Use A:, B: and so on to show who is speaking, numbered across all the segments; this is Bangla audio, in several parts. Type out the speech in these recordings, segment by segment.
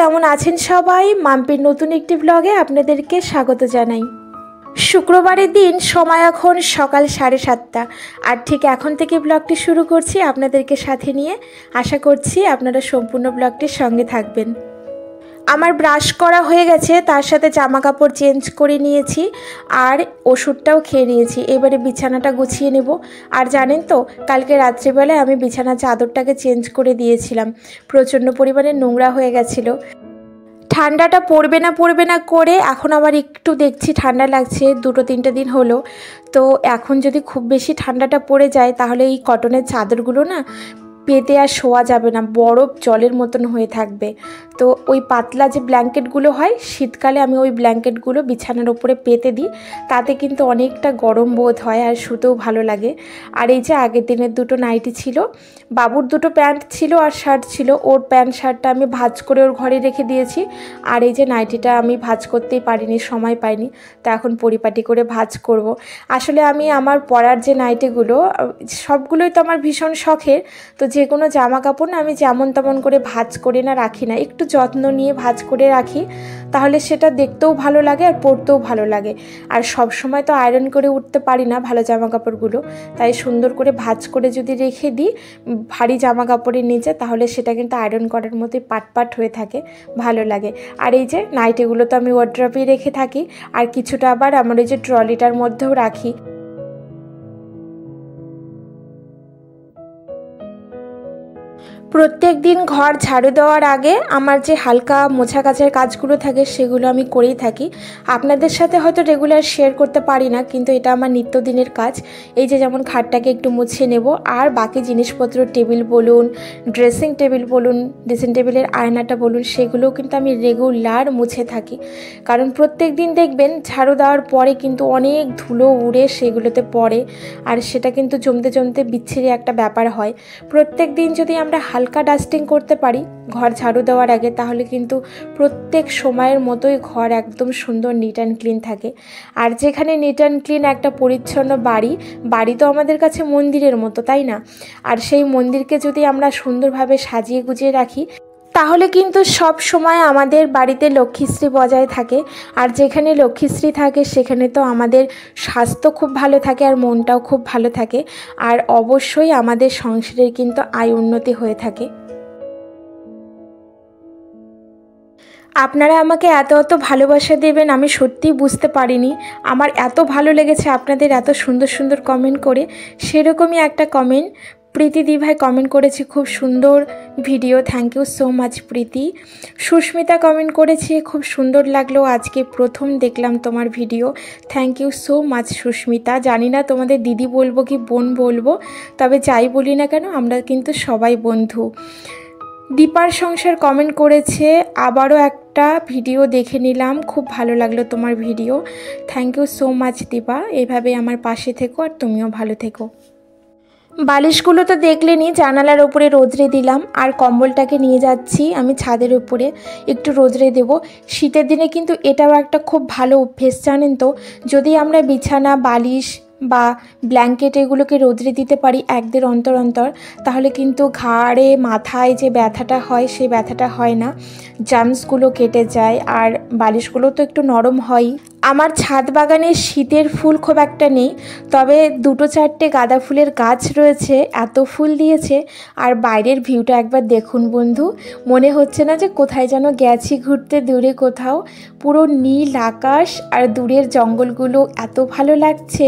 A: কেমন আছেন সবাই? মাম্পির নতুন একটি ব্লগে আপনাদেরকে স্বাগত জানাই। শুক্রবারের দিন, সময় এখন সকাল 7:30, আর ঠিক এখন থেকে ব্লগটি শুরু করছি আপনাদেরকে সাথে নিয়ে। আশা করছি আপনারা সম্পূর্ণ ব্লগটির সঙ্গে থাকবেন। আমার ব্রাশ করা হয়ে গেছে, তার সাথে জামা কাপড় চেঞ্জ করে নিয়েছি আর ওষুধটাও খেয়ে নিয়েছি। এবারে বিছানাটা গুছিয়ে নেব। আর জানেন তো, কালকে রাত্রিবেলায় আমি বিছানার চাদরটাকে চেঞ্জ করে দিয়েছিলাম, প্রচণ্ড পরিমাণে নোংরা হয়ে গেছিলো। ঠান্ডাটা পড়বে না করে এখন আবার একটু দেখছি ঠান্ডা লাগছে, 2-3 দিন হলো। তো এখন যদি খুব বেশি ঠান্ডাটা পড়ে যায় তাহলে এই কটনের চাদরগুলো না পেতে আর শোয়া যাবে না, বরফ জলের মতন হয়ে থাকবে। তো ওই পাতলা যে ব্ল্যাঙ্কেটগুলো হয় শীতকালে, আমি ওই ব্ল্যাঙ্কেটগুলো বিছানার ওপরে পেতে দিই, তাতে কিন্তু অনেকটা গরম বোধ হয় আর শুতেও ভালো লাগে। আর এই যে আগের দিনের 2টো নাইটি ছিল, বাবুর 2টো প্যান্ট ছিল আর শার্ট ছিল, ওর প্যান্ট শার্টটা আমি ভাঁজ করে ওর ঘরে রেখে দিয়েছি। আর এই যে নাইটিটা আমি ভাঁজ করতেই পারিনি, সময় পাইনি, তো এখন পরিপাটি করে ভাঁজ করব। আসলে আমি আমার পরার যে নাইটিগুলো সবগুলোই তো আমার ভীষণ শখের, তো যে কোনো জামা কাপড় না আমি যেমন তেমন করে ভাঁজ করে না রাখি না, একটু যত্ন নিয়ে ভাঁজ করে রাখি, তাহলে সেটা দেখতেও ভালো লাগে আর পরতেও ভালো লাগে। আর সব সময় তো আয়রন করে উঠতে পারি না ভালো জামা কাপড়গুলো, তাই সুন্দর করে ভাঁজ করে যদি রেখে দিই ভারী জামা কাপড়ের নিচে, তাহলে সেটা কিন্তু আয়রন করার মতোই পাট হয়ে থাকে, ভালো লাগে। আর এই যে নাইটিগুলো তো আমি ওয়ার্ড্রপেই রেখে থাকি, আর কিছুটা আবার আমার ওই যে ট্রলিটার মধ্যেও রাখি। প্রত্যেক দিন ঘর ঝাড়ু দেওয়ার আগে আমার যে হালকা মোছা কাচার কাজগুলো থাকে সেগুলো আমি করেই থাকি। আপনাদের সাথে হয়তো রেগুলার শেয়ার করতে পারি না, কিন্তু এটা আমার নিত্যদিনের কাজ। এই যে যেমন খাটটাকে একটু মুছে নেব, আর বাকি জিনিসপত্র, টেবিল বলুন, ড্রেসিং টেবিল বলুন, ড্রেসিং টেবিলের আয়নাটা বলুন, সেগুলোও কিন্তু আমি রেগুলার মুছে থাকি। কারণ প্রত্যেক দিন দেখবেন ঝাড়ু দেওয়ার পরে কিন্তু অনেক ধুলো উড়ে সেগুলোতে পড়ে, আর সেটা কিন্তু জমতে জমতে বিচ্ছিরি একটা ব্যাপার হয়। প্রত্যেক দিন যদি আমরা হালকা ডাস্টিং করতে পারি ঘর ঝাড়ু দেওয়ার আগে, তাহলে কিন্তু প্রত্যেক সময়ের মতোই ঘর একদম সুন্দর নিট অ্যান্ড ক্লিন থাকে। আর যেখানে নিট অ্যান্ড ক্লিন একটা পরিচ্ছন্ন বাড়ি তো আমাদের কাছে মন্দিরের মতো, তাই না? আর সেই মন্দিরকে যদি আমরা সুন্দরভাবে সাজিয়ে গুজিয়ে রাখি, তাহলে কিন্তু সব সময় আমাদের বাড়িতে লক্ষ্মীশ্রী বজায় থাকে। আর যেখানে লক্ষ্মীশ্রী থাকে সেখানে তো আমাদের স্বাস্থ্য খুব ভালো থাকে আর মনটাও খুব ভালো থাকে, আর অবশ্যই আমাদের সংসারের কিন্তু আয় উন্নতি হয়ে থাকে। আপনারা আমাকে এত ভালোবাসা দেবেন আমি সত্যিই বুঝতে পারিনি। আমার এত ভালো লেগেছে আপনাদের এত সুন্দর সুন্দর কমেন্ট করে। সেরকমই একটা কমেন্ট প্রীতি দিভাই কমেন্ট করেছে, খুব সুন্দর video, thank you so much Preeti. Susmita comment করেছে, খুব সুন্দর লাগলো, আজকে প্রথম দেখলাম তোমার video, thank you so much Susmita. জানি না তোমাদের দিদি বলবো কি বোন বলবো, তবে যাই বলি না কেন আমরা কিন্তু সবাই বন্ধু। দীপার সংসার কমেন্ট করেছে, আবারও একটা ভিডিও দেখে নিলাম, খুব ভালো লাগলো তোমার video, thank you so much Dipa. এভাবে আমার পাশে থেকো আর তুমিও ভালো থেকো। বালিশগুলো তো দেখলেনি, জানালার উপরে রোদরে দিলাম, আর কম্বলটাকে নিয়ে যাচ্ছি আমি ছাদের উপরে একটু রোদরে দেব। শীতের দিনে কিন্তু এটাও একটা খুব ভালো অভ্যেস, জানেন তো, যদি আমরা বিছানা, বালিশ বা ব্ল্যাঙ্কেট এগুলোকে রোদরে দিতে পারি 1-1.5 অন্তর, তাহলে কিন্তু ঘাড়ে মাথায় যে ব্যথাটা হয় সেই ব্যথাটা হয় না, জার্মসগুলো কেটে যায়, আর বালিশগুলো তো একটু নরম হয়। আমার ছাদ বাগানে শীতের ফুল খুব একটা নেই, তবে 2-4টে গাঁদা ফুলের গাছ রয়েছে, এত ফুল দিয়েছে। আর বাইরের ভিউটা একবার দেখুন বন্ধু, মনে হচ্ছে না যে কোথায় যেন গেছি ঘুরতে দূরে কোথাও, পুরো নীল আকাশ আর দূরের জঙ্গলগুলো এত ভালো লাগছে,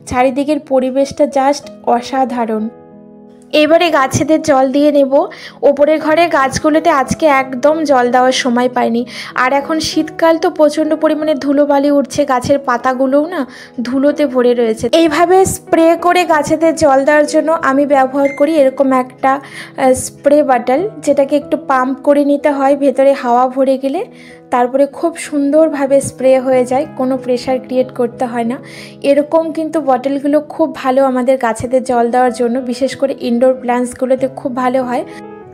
A: চারিদিকের পরিবেশটা জাস্ট অসাধারণ। এবারে গাছেদের জল দিয়ে নেব। ওপরের ঘরে গাছগুলোতে আজকে একদম জল দেওয়ার সময় পাইনি, আর এখন শীতকাল তো প্রচণ্ড পরিমাণে ধুলোবালি উঠছে, গাছের পাতাগুলোও না ধুলোতে ভরে রয়েছে। এইভাবে স্প্রে করে গাছেদের জল দেওয়ার জন্য আমি ব্যবহার করি এরকম একটা স্প্রে বটল, যেটাকে একটু পাম্প করে নিতে হয়, ভেতরে হাওয়া ভরে গেলে তারপরে খুব সুন্দরভাবে স্প্রে হয়ে যায়, কোনো প্রেশার ক্রিয়েট করতে হয় না। এরকম কিন্তু বটলগুলো খুব ভালো আমাদের গাছেদের জল দেওয়ার জন্য, বিশেষ করে ইনডোর প্ল্যান্টসগুলোতে খুব ভালো হয়।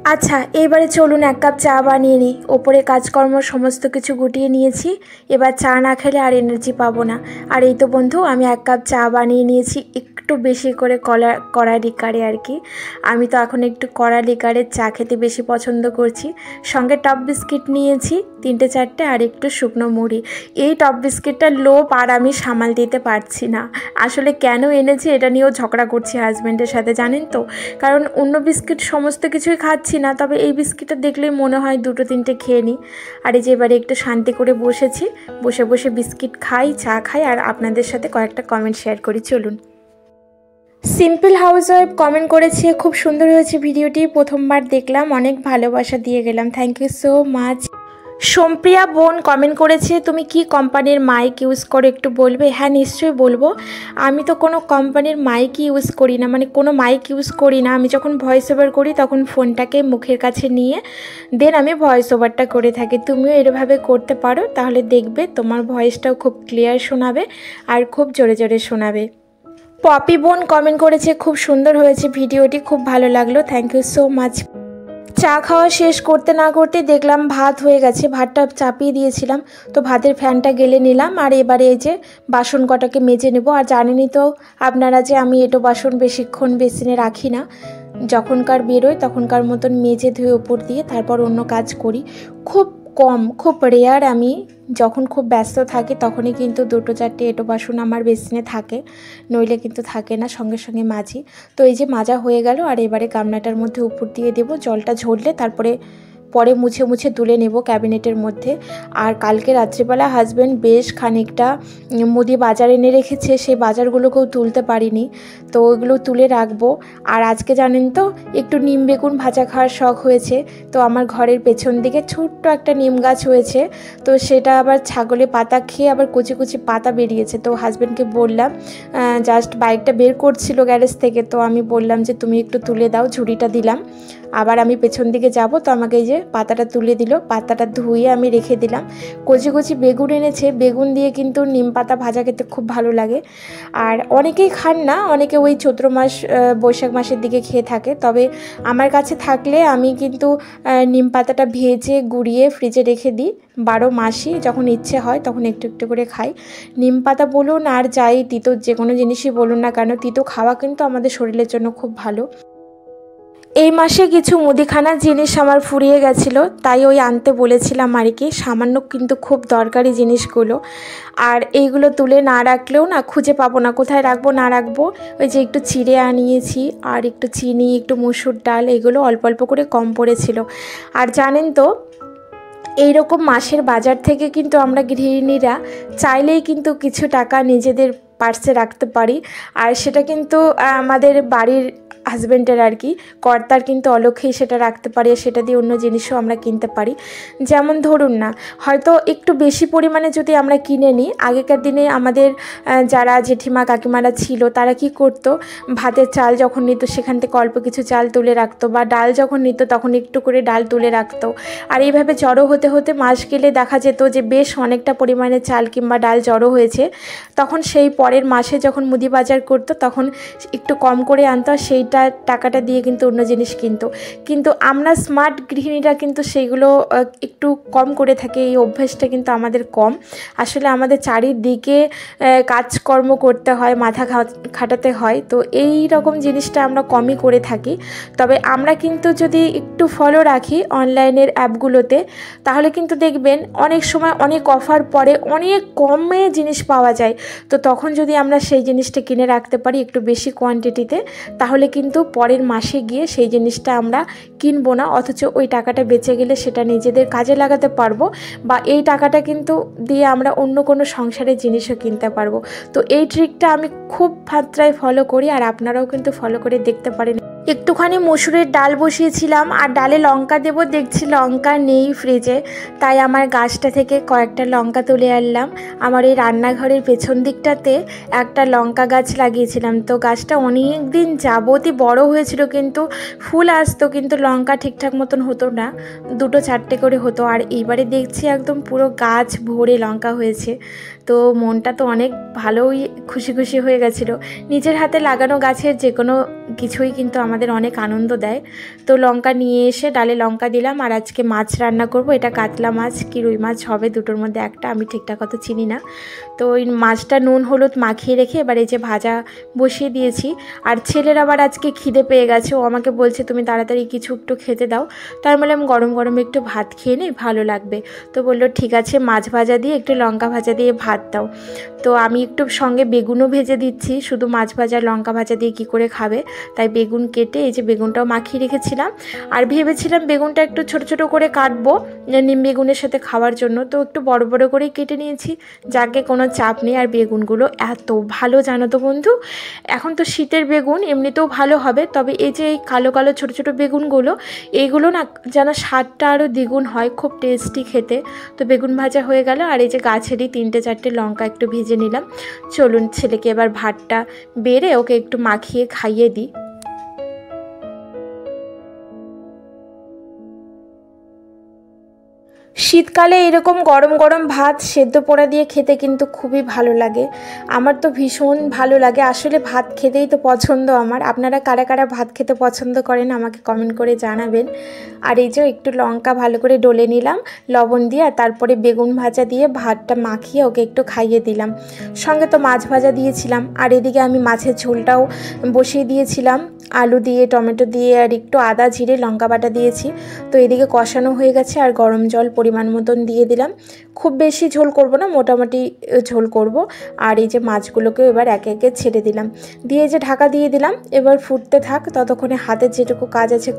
A: আচ্ছা, এবারে চলুন এক কাপ চা বানিয়ে নিই। ওপরে কাজকর্ম সমস্ত কিছু গুটিয়ে নিয়েছি, এবার চা না খেলে আর এনার্জি পাবো না। আর এই তো বন্ধু, আমি এক কাপ চা বানিয়ে নিয়েছি, একটু বেশি করে কড়া লিকারে আর কি। আমি তো এখন একটু কড়া লিকারের চা খেতে বেশি পছন্দ করছি। সঙ্গে টপ বিস্কিট নিয়েছি 3-4টে, আর একটু শুকনো মুড়ি। এই টপ বিস্কিটটার লোভ আর আমি সামাল দিতে পারছি না। আসলে কেন এনেছি এটা নিয়েও ঝগড়া করছি হাজব্যান্ডের সাথে, জানেন তো। কারণ অন্য বিস্কিট সমস্ত কিছুই খাচ্ছি না, তবে এই বিস্কিটটা দেখলেই মনে হয় 2-3টে খেয়ে নিই। আর এই যে এবারে একটু শান্তি করে বসেছি, বসে বসে বিস্কিট খাই, চা খাই, আর আপনাদের সাথে কয়েকটা কমেন্ট শেয়ার করি। চলুন। সিম্পল হাউসওয়াইফ কমেন্ট করেছে, খুব সুন্দর হয়েছে ভিডিওটি, প্রথমবার দেখলাম, অনেক ভালোবাসা দিয়ে গেলাম, থ্যাংক ইউ সো মাচ। সোমপ্রিয়া বোন কমেন্ট করেছে, তুমি কি কোম্পানির মাইক ইউজ করো একটু বলবে? হ্যাঁ, নিশ্চয়ই বলবো। আমি তো কোনো কোম্পানির মাইক ইউজ করি না, মানে কোনো মাইক ইউজ করি না। আমি যখন ভয়েস ওভার করি তখন ফোনটাকে মুখের কাছে নিয়ে দেন আমি ভয়েস ওভারটা করে থাকি। তুমিও এভাবে করতে পারো, তাহলে দেখবে তোমার ভয়েসটাও খুব ক্লিয়ার শোনাবে আর খুব জোরে জোরে শোনাবে। পপি বোন কমেন্ট করেছে, খুব সুন্দর হয়েছে ভিডিওটি, খুব ভালো লাগলো, থ্যাংক ইউ সো মাচ। চা খাওয়া শেষ করতে না করতে দেখলাম ভাত হয়ে গেছে, ভাতটা চাপিয়ে দিয়েছিলাম, তো ভাতের ফ্যানটা গেলে নিলাম। আর এবারে এই যে বাসন কটাকে মেজে নেব। আর জানেনই তো আপনারা যে আমি এঁটো বাসন বেশিক্ষণ বেসিনে রাখি না, যখনকার বেরোয় তখনকার মতন মেজে ধুয়ে উপর দিয়ে তারপর অন্য কাজ করি। খুব কম, খুব রেয়ার আমি যখন খুব ব্যস্ত থাকি তখনই কিন্তু 2-4টে এঁটো বাসন আমার বেসিনে থাকে, নইলে কিন্তু থাকে না, সঙ্গে সঙ্গে মাজি। তো এই যে মাজা হয়ে গেল, আর এবারে গামলাটার মধ্যে উপর দিয়ে দেবো, জলটা ঝরলে তারপরে পরে মুছে মুছে তুলে নেব ক্যাবিনেটের মধ্যে। আর কালকে রাত্রিবেলা হাজব্যান্ড বেশ খানিকটা মুদি বাজার এনে রেখেছে, সেই বাজারগুলোকেও তুলতে পারিনি, তো ওইগুলো তুলে রাখবো। আর আজকে জানেন তো একটু নিম বেগুন ভাজা খাওয়ার শখ হয়েছে, তো আমার ঘরের পেছন দিকে ছোট্ট একটা নিম গাছ হয়েছে, তো সেটা আবার ছাগলে পাতা খেয়ে আবার কুচি কুচি পাতা বেরিয়েছে। তো হাজব্যান্ডকে বললাম, জাস্ট বাইকটা বের করছিল গ্যারেজ থেকে, তো আমি বললাম যে তুমি একটু তুলে দাও, ঝুড়িটা দিলাম। আবার আমি পেছন দিকে যাব, তো আমাকে এই যে পাতাটা তুলে দিল, পাতাটা ধুয়ে আমি রেখে দিলাম। কচি কচি বেগুন এনেছে, বেগুন দিয়ে কিন্তু নিম পাতা ভাজা খেতে খুব ভালো লাগে। আর অনেকেই খান না, অনেকে ওই চৈত্র মাস বৈশাখ মাসের দিকে খেয়ে থাকে, তবে আমার কাছে থাকলে আমি কিন্তু নিম পাতাটা ভেজে গুঁড়িয়ে ফ্রিজে রেখে দিই, 12 মাসই যখন ইচ্ছে হয় তখন একটু একটু করে খাই। নিম পাতা বলুন আর যাই তিতো যে কোনো জিনিসই বলুন না কেন, তিতো খাওয়া কিন্তু আমাদের শরীরের জন্য খুব ভালো। এই মাসে কিছু মুদিখানার জিনিস আমার ফুরিয়ে গেছিলো, তাই ওই আনতে বলেছিলাম আর কি, সামান্য কিন্তু খুব দরকারি জিনিসগুলো। আর এইগুলো তুলে না রাখলেও না খুঁজে পাবো না, কোথায় রাখবো না রাখবো। ওই যে একটু চিড়ে আনিয়েছি, আর একটু চিনি, একটু মুসুর ডাল, এগুলো অল্প অল্প করে কম পড়েছিল। আর জানেন তো এই রকম মাসের বাজার থেকে কিন্তু আমরা গৃহিণীরা চাইলেই কিন্তু কিছু টাকা নিজেদের পার্সে রাখতে পারি, আর সেটা কিন্তু আমাদের বাড়ির হাজব্যান্ডের আর কি, কর্তার কিন্তু অলক্ষেই সেটা রাখতে পারি, সেটা দিয়ে অন্য জিনিসও আমরা কিনতে পারি। যেমন ধরুন না, হয়তো একটু বেশি পরিমাণে যদি আমরা কিনে নিই, আগেকার দিনে আমাদের যারা জেঠিমা কাকিমারা ছিল তারা কি করতো, ভাতের চাল যখন নিত সেখান থেকে অল্প কিছু চাল তুলে রাখতো, বা ডাল যখন নিত তখন একটু করে ডাল তুলে রাখতো। আর এইভাবে জড়ো হতে হতে মাস গেলে দেখা যেত যে বেশ অনেকটা পরিমাণে চাল কিংবা ডাল জড়ো হয়েছে, তখন সেই পরের মাসে যখন মুদি বাজার করতো তখন একটু কম করে আনতো, সেইটা টাকাটা দিয়ে কিন্তু অন্য জিনিস কিনতো। কিন্তু আমরা স্মার্ট গৃহিণীরা কিন্তু সেইগুলো একটু কম করে থাকি, এই অভ্যাসটা কিন্তু আমাদের কম। আসলে আমাদের চারিদিকে কাজকর্ম করতে হয়, মাথা খাটাতে হয়, তো এই রকম জিনিসটা আমরা কমই করে থাকি। তবে আমরা কিন্তু যদি একটু ফলো রাখি অনলাইনের অ্যাপগুলোতে, তাহলে কিন্তু দেখবেন অনেক সময় অনেক অফার পরে অনেক কমে জিনিস পাওয়া যায়। তো তখন যদি আমরা সেই জিনিসটা কিনে রাখতে পারি একটু বেশি কোয়ান্টিটিতে, তাহলে কিন্তু পরের মাসে গিয়ে সেই জিনিসটা আমরা কিনবো না, অথচ ওই টাকাটা বেঁচে গেলে সেটা নিজেদের কাজে লাগাতে পারবো, বা এই টাকাটা কিন্তু দিয়ে আমরা অন্য কোনো সংসারের জিনিসও কিনতে পারবো। তো এই ট্রিকটা আমি খুব মাত্রায় ফলো করি, আর আপনারাও কিন্তু ফলো করে দেখতে পারেন। একটুখানি মসুরের ডাল বসিয়েছিলাম, আর ডালে লঙ্কা দেবো, দেখছি লঙ্কা নেই ফ্রিজে, তাই আমার গাছটা থেকে কয়েকটা লঙ্কা তুলে আনলাম। আমার এই রান্নাঘরের পেছন দিকটাতে একটা লঙ্কা গাছ লাগিয়েছিলাম, তো গাছটা অনেক দিন যাবতই বড় হয়েছিল, কিন্তু ফুল আসতো কিন্তু লঙ্কা ঠিকঠাক মতন হতো না, 2-4টে করে হতো। আর এইবারে দেখছি একদম পুরো গাছ ভরে লঙ্কা হয়েছে, তো মনটা তো অনেক ভালোই খুশি খুশি হয়ে গেছিলো। নিজের হাতে লাগানো গাছের যে কোনো কিছুই কিন্তু আমাদের অনেক আনন্দ দেয়। তো লঙ্কা নিয়ে এসে ডালে লঙ্কা দিলাম। আর আজকে মাছ রান্না করব, এটা কাতলা মাছ কি রুই মাছ হবে, দুটোর মধ্যে একটা, আমি ঠিকঠাক অত চিনি না। তো ওই মাছটা নুন হলুদ মাখিয়ে রেখে এবার এই যে ভাজা বসিয়ে দিয়েছি। আর ছেলের আবার আজকে খিদে পেয়ে গেছে, ও আমাকে বলছে তুমি তাড়াতাড়ি কিছু একটু খেতে দাও। তার মানে আমি গরম গরম একটু ভাত খেয়ে নিই, ভালো লাগবে। তো বললো ঠিক আছে, মাছ ভাজা দিয়ে একটু লঙ্কা ভাজা দিয়ে ভাত দাও। তো আমি একটু সঙ্গে বেগুনও ভেজে দিচ্ছি, শুধু মাছ ভাজা লঙ্কা ভাজা দিয়ে কী করে খাবে, তাই বেগুন কেটে এই যে বেগুনটাও মাখিয়ে রেখেছিলাম। আর ভেবেছিলাম বেগুনটা একটু ছোট ছোট করে কাটবো নিম বেগুনের সাথে খাওয়ার জন্য, তো একটু বড় বড় করেই কেটে নিয়েছি, যাকে কোনো চাপ নেই। আর বেগুনগুলো এত ভালো জানো তো বন্ধু, এখন তো শীতের বেগুন এমনিতেও ভালো হবে, তবে এই যে এই কালো কালো ছোটো ছোটো বেগুনগুলো, এইগুলো না যেন স্বাদটা আরও দ্বিগুণ হয়, খুব টেস্টি খেতে। তো বেগুন ভাজা হয়ে গেল। আর এই যে গাছেরই 3-4টে লঙ্কা একটু ভেজে নিলাম। চলুন ছেলেকে এবার ভাতটা বেড়ে ওকে একটু মাখিয়ে খাইয়ে দিই। শীতকালে এরকম গরম গরম ভাত সেদ্ধ পোড়া দিয়ে খেতে কিন্তু খুবই ভালো লাগে, আমার তো ভীষণ ভালো লাগে। আসলে ভাত খেতেই তো পছন্দ আমার। আপনারা কারা কারা ভাত খেতে পছন্দ করেন আমাকে কমেন্ট করে জানাবেন। আর এই যে একটু লঙ্কা ভালো করে ডলে নিলাম লবণ দিয়ে, আর তারপরে বেগুন ভাজা দিয়ে ভাতটা মাখিয়ে ওকে একটু খাইয়ে দিলাম। সঙ্গে তো মাছ ভাজা দিয়েছিলাম। আর এদিকে আমি মাছের ঝোলটাও বসিয়ে দিয়েছিলাম, আলু দিয়ে টমেটো দিয়ে আর একটু আদা জিরে লঙ্কা বাটা দিয়েছি। তো এদিকে কষানো হয়ে গেছে, আর গরম জল পরিমাণ মতন দিয়ে দিলাম। খুব বেশি ঝোল করব না, মোটামুটি ঝোল করব। আর এই যে মাছগুলোকেও এবার একে একে ছেড়ে দিলাম, দিয়ে যে ঢাকা দিয়ে দিলাম। এবার ফুটতে থাক, ততক্ষণে হাতের যেটুকু কাজ আছে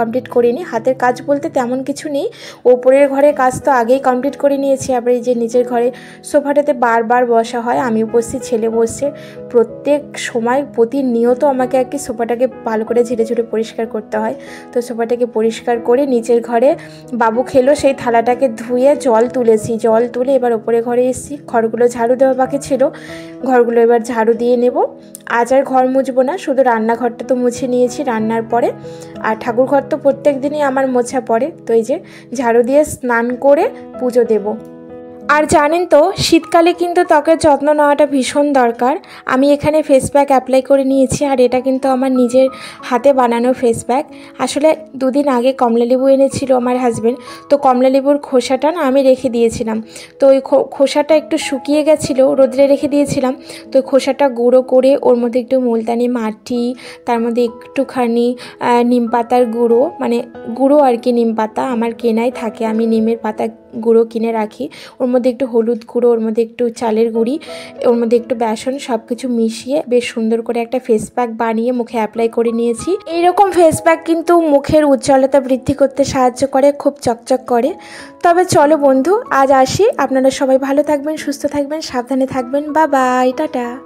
A: কমপ্লিট করে নিই। হাতের কাজ বলতে তেমন কিছু নেই, ওপরের ঘরের কাজ তো আগেই কমপ্লিট করে নিয়েছি। আবার এই যে নিচের ঘরে সোফাটাতে বারবার বসা হয়, আমিও বসছি ছেলে বসছে, প্রত্যেক সময় প্রতিনিয়ত আমাকে আর কি সোফাটাকে ভালো করে ঝেড়ে ঝুড়ে পরিষ্কার করতে হয়। তো সোফাটাকে পরিষ্কার করে নিচের ঘরে বাবু খেলো সেই থালাটাকে ধুয়ে জল তুলেছি, জল তুলে এবার ওপরে ঘরে এসেছি। ঘরগুলো ঝাড়ু দেওয়া বাকি ছিল, ঘরগুলো এবার ঝাড়ু দিয়ে নেব। আজ আর ঘর মুছবো না, শুধু রান্নাঘরটা তো মুছে নিয়েছি রান্নার পরে। আর ঠাকুর ঘর তো প্রত্যেক দিনই আমার মোছা পড়ে। তো এই যে ঝাড়ু দিয়ে স্নান করে পুজো দেব। আর জানেন তো শীতকালে কিন্তু ত্বকের যত্ন নেওয়াটা ভীষণ দরকার। আমি এখানে ফেস প্যাক অ্যাপ্লাই করে নিয়েছি, আর এটা কিন্তু আমার নিজের হাতে বানানো ফেস প্যাক। আসলে দুদিন আগে কমলালেবু এনেছিল আমার হাজবেন্ড, তো কমলালেবুর খোসাটা না আমি রেখে দিয়েছিলাম। তো ওই খোসাটা একটু শুকিয়ে গেছিলো, রোদ্রে রেখে দিয়েছিলাম। তো ওই খোসাটা গুঁড়ো করে ওর মধ্যে একটু মুলতানি মাটি, তার মধ্যে একটুখানি নিম পাতার গুঁড়ো, মানে গুঁড়ো আর কি, নিম পাতা আমার কেনাই থাকে, আমি নিমের পাতা গুঁড়ো কিনে রাখি। ওর মধ্যে একটু হলুদ গুঁড়ো, ওর মধ্যে একটু চালের গুঁড়ি, ওর মধ্যে একটু বেসন, সব কিছু মিশিয়ে বেশ সুন্দর করে একটা ফেস প্যাক বানিয়ে মুখে অ্যাপ্লাই করে নিয়েছি। এইরকম ফেস প্যাক কিন্তু মুখের উজ্জ্বলতা বৃদ্ধি করতে সাহায্য করে, খুব চকচক করে। তবে চলো বন্ধু আজ আসি, আপনারা সবাই ভালো থাকবেন, সুস্থ থাকবেন, সাবধানে থাকবেন। Bye bye, tata.